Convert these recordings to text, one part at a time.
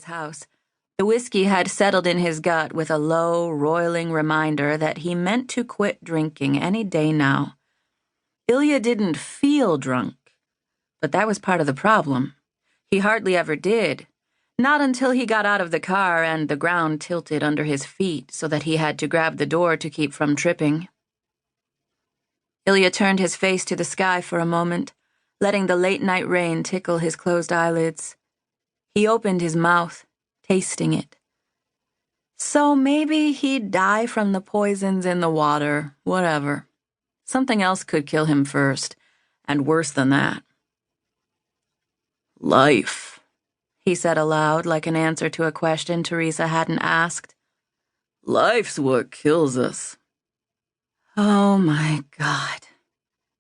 his house, the whiskey had settled in his gut with a low, roiling reminder that he meant to quit drinking any day now. Ilya didn't feel drunk, but that was part of the problem. He hardly ever did. Not until he got out of the car and the ground tilted under his feet so that he had to grab the door to keep from tripping. Ilya turned his face to the sky for a moment, letting the late-night rain tickle his closed eyelids. He opened his mouth, tasting it. So maybe he'd die from the poisons in the water, whatever. Something else could kill him first, and worse than that. Life, he said aloud like an answer to a question Teresa hadn't asked. Life's what kills us. Oh my God.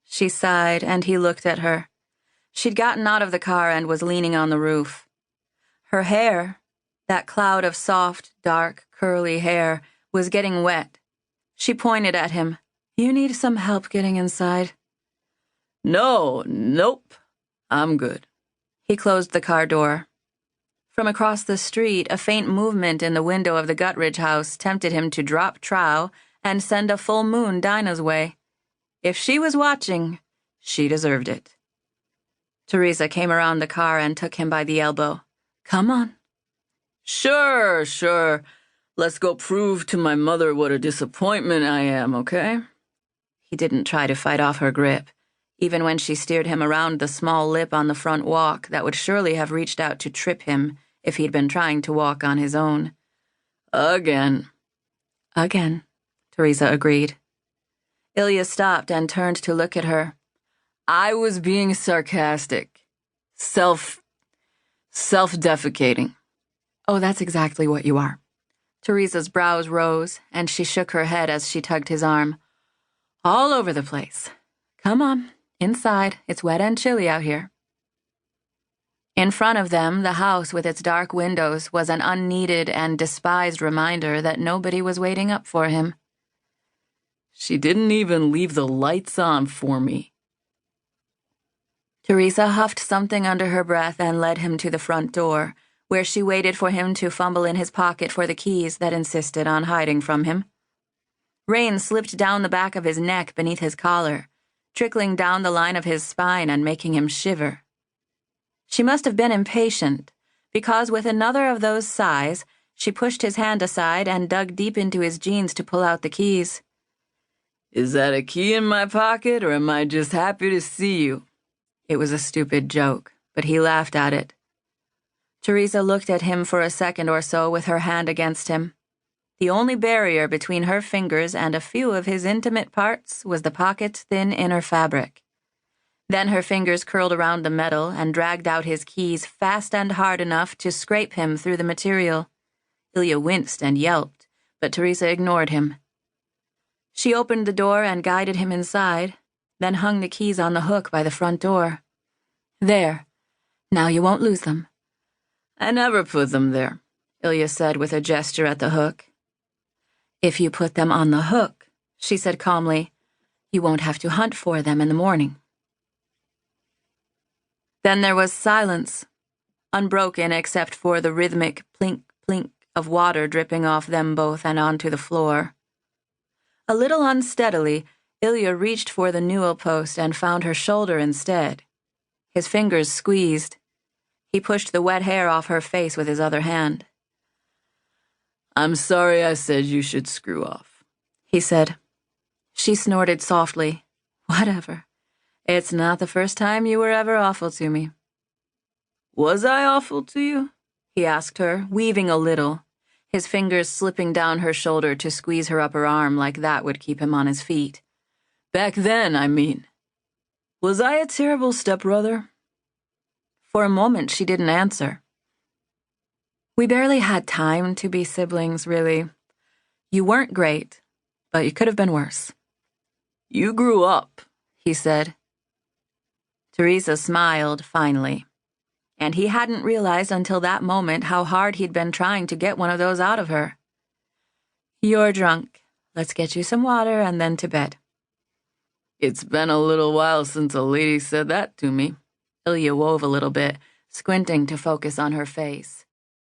She sighed, and he looked at her. She'd gotten out of the car and was leaning on the roof. Her hair, that cloud of soft, dark, curly hair, was getting wet. She pointed at him. You need some help getting inside? Nope. I'm good. He closed the car door. From across the street, a faint movement in the window of the Guttridge house tempted him to drop trow and send a full moon Dinah's way. If she was watching, she deserved it. Teresa came around the car and took him by the elbow. Come on. Sure. Let's go prove to my mother what a disappointment I am, okay? He didn't try to fight off her grip, even when she steered him around the small lip on the front walk that would surely have reached out to trip him if he'd been trying to walk on his own. Again, Teresa agreed. Ilya stopped and turned to look at her. I was being sarcastic. Self-defecating. Oh, that's exactly what you are. Teresa's brows rose, and she shook her head as she tugged his arm. All over the place. Come on, inside. It's wet and chilly out here. In front of them, the house with its dark windows was an unneeded and despised reminder that nobody was waiting up for him. She didn't even leave the lights on for me. Teresa huffed something under her breath and led him to the front door, where she waited for him to fumble in his pocket for the keys that insisted on hiding from him. Rain slipped down the back of his neck beneath his collar, trickling down the line of his spine and making him shiver. She must have been impatient, because with another of those sighs, she pushed his hand aside and dug deep into his jeans to pull out the keys. Is that a key in my pocket, or am I just happy to see you? It was a stupid joke, but he laughed at it. Teresa looked at him for a second or so with her hand against him. The only barrier between her fingers and a few of his intimate parts was the pocket's thin inner fabric. Then her fingers curled around the metal and dragged out his keys fast and hard enough to scrape him through the material. Ilya winced and yelped, but Teresa ignored him. She opened the door and guided him inside, then hung the keys on the hook by the front door. There. Now you won't lose them. I never put them there, Ilya said with a gesture at the hook. If you put them on the hook, she said calmly, you won't have to hunt for them in the morning. Then there was silence, unbroken except for the rhythmic plink-plink of water dripping off them both and onto the floor. A little unsteadily, Ilya reached for the newel post and found her shoulder instead. His fingers squeezed. He pushed the wet hair off her face with his other hand. I'm sorry I said you should screw off, he said. She snorted softly. Whatever. It's not the first time you were ever awful to me. Was I awful to you? He asked her, weaving a little, his fingers slipping down her shoulder to squeeze her upper arm like that would keep him on his feet. Back then, I mean. Was I a terrible stepbrother? For a moment, she didn't answer. We barely had time to be siblings, really. You weren't great, but you could have been worse. You grew up, he said. Teresa smiled, finally. And he hadn't realized until that moment how hard he'd been trying to get one of those out of her. You're drunk. Let's get you some water and then to bed. It's been a little while since a lady said that to me. Ilya wove a little bit, squinting to focus on her face.